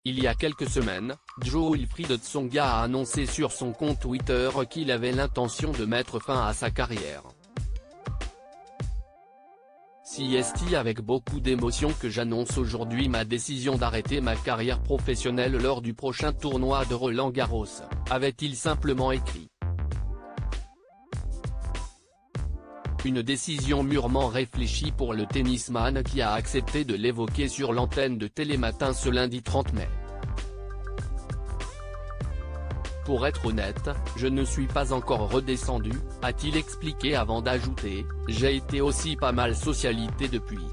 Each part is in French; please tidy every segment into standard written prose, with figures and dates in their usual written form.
Il y a quelques semaines, Jo-Wilfried Tsonga a annoncé sur son compte Twitter qu'il avait l'intention de mettre fin à sa carrière. C'est avec beaucoup d'émotion que j'annonce aujourd'hui ma décision d'arrêter ma carrière professionnelle lors du prochain tournoi de Roland-Garros, avait-il simplement écrit. Une décision mûrement réfléchie pour le tennisman qui a accepté de l'évoquer sur l'antenne de Télématin ce lundi 30 mai. Pour être honnête, je ne suis pas encore redescendu, a-t-il expliqué avant d'ajouter, j'ai été aussi pas mal socialité depuis.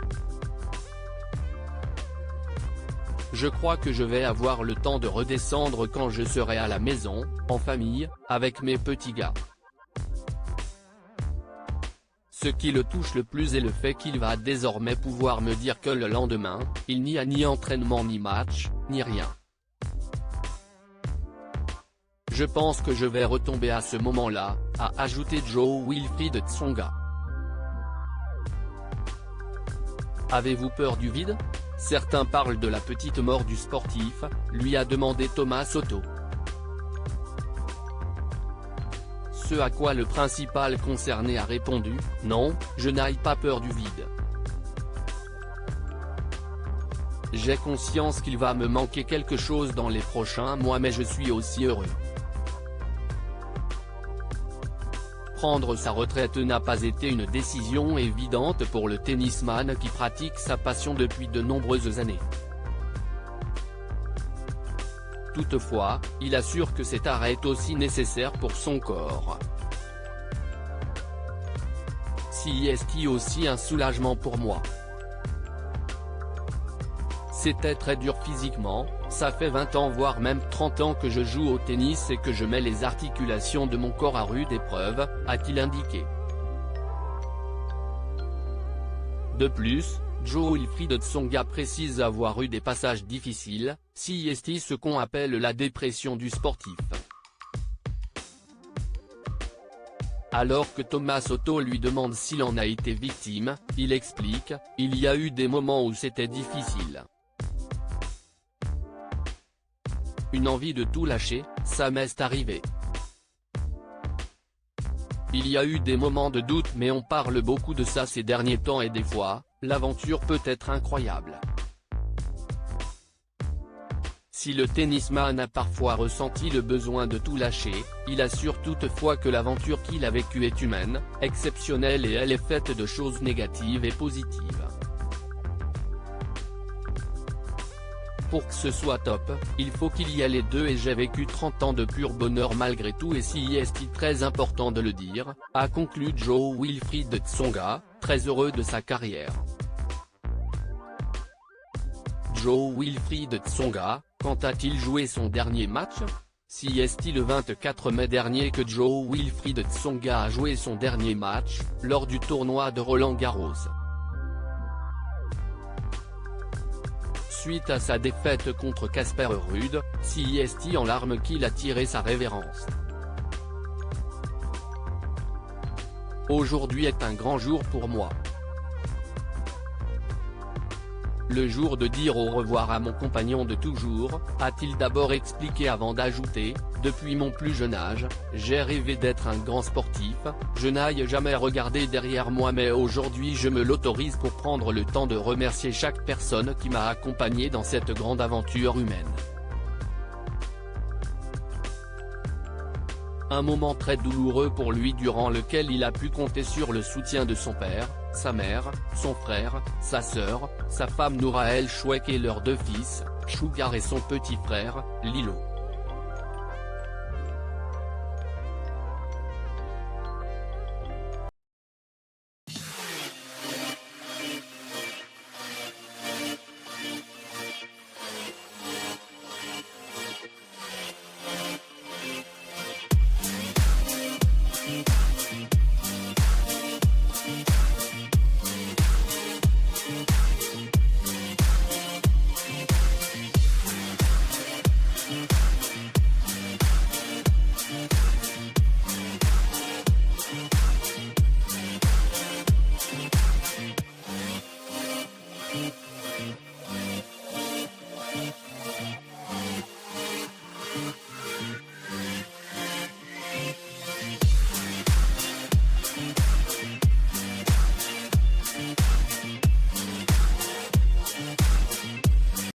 Je crois que je vais avoir le temps de redescendre quand je serai à la maison, en famille, avec mes petits gars. Ce qui le touche le plus est le fait qu'il va désormais pouvoir me dire que le lendemain, il n'y a ni entraînement ni match, ni rien. Je pense que je vais retomber à ce moment-là, a ajouté Jo-Wilfried Tsonga. Avez-vous peur du vide? Certains parlent de la petite mort du sportif, lui a demandé Thomas Soto. Ce à quoi le principal concerné a répondu, non, je n'ai pas peur du vide. J'ai conscience qu'il va me manquer quelque chose dans les prochains mois mais je suis aussi heureux. Prendre sa retraite n'a pas été une décision évidente pour le tennisman qui pratique sa passion depuis de nombreuses années. Toutefois, il assure que cet arrêt est aussi nécessaire pour son corps. C'est aussi un soulagement pour moi. C'était très dur physiquement, ça fait 20 ans voire même 30 ans que je joue au tennis et que je mets les articulations de mon corps à rude épreuve, a-t-il indiqué. De plus, Jo-Wilfried Tsonga précise avoir eu des passages difficiles, c'est ce qu'on appelle la dépression du sportif. Alors que Thomas Soto lui demande s'il en a été victime, il explique, il y a eu des moments où c'était difficile. Une envie de tout lâcher, ça m'est arrivé. Il y a eu des moments de doute mais on parle beaucoup de ça ces derniers temps et des fois, l'aventure peut être incroyable. Si le tennisman a parfois ressenti le besoin de tout lâcher, il assure toutefois que l'aventure qu'il a vécue est humaine, exceptionnelle et elle est faite de choses négatives et positives. Pour que ce soit top, il faut qu'il y ait les deux et j'ai vécu 30 ans de pur bonheur malgré tout et c'est très important de le dire, a conclu Jo-Wilfried Tsonga, très heureux de sa carrière. Jo-Wilfried Tsonga, quand a-t-il joué son dernier match? C'est le 24 mai dernier que Jo-Wilfried Tsonga a joué son dernier match, lors du tournoi de Roland-Garros. Suite à sa défaite contre Casper Ruud, c'est en larmes qu'il a tiré sa révérence. Aujourd'hui est un grand jour pour moi. Le jour de dire au revoir à mon compagnon de toujours, a-t-il d'abord expliqué avant d'ajouter, depuis mon plus jeune âge, j'ai rêvé d'être un grand sportif, je n'ai jamais regardé derrière moi mais aujourd'hui je me l'autorise pour prendre le temps de remercier chaque personne qui m'a accompagné dans cette grande aventure humaine. Un moment très douloureux pour lui durant lequel il a pu compter sur le soutien de son père, sa mère, son frère, sa sœur, sa femme Noura El Chouek et leurs deux fils, Sugar et son petit frère, Lilo.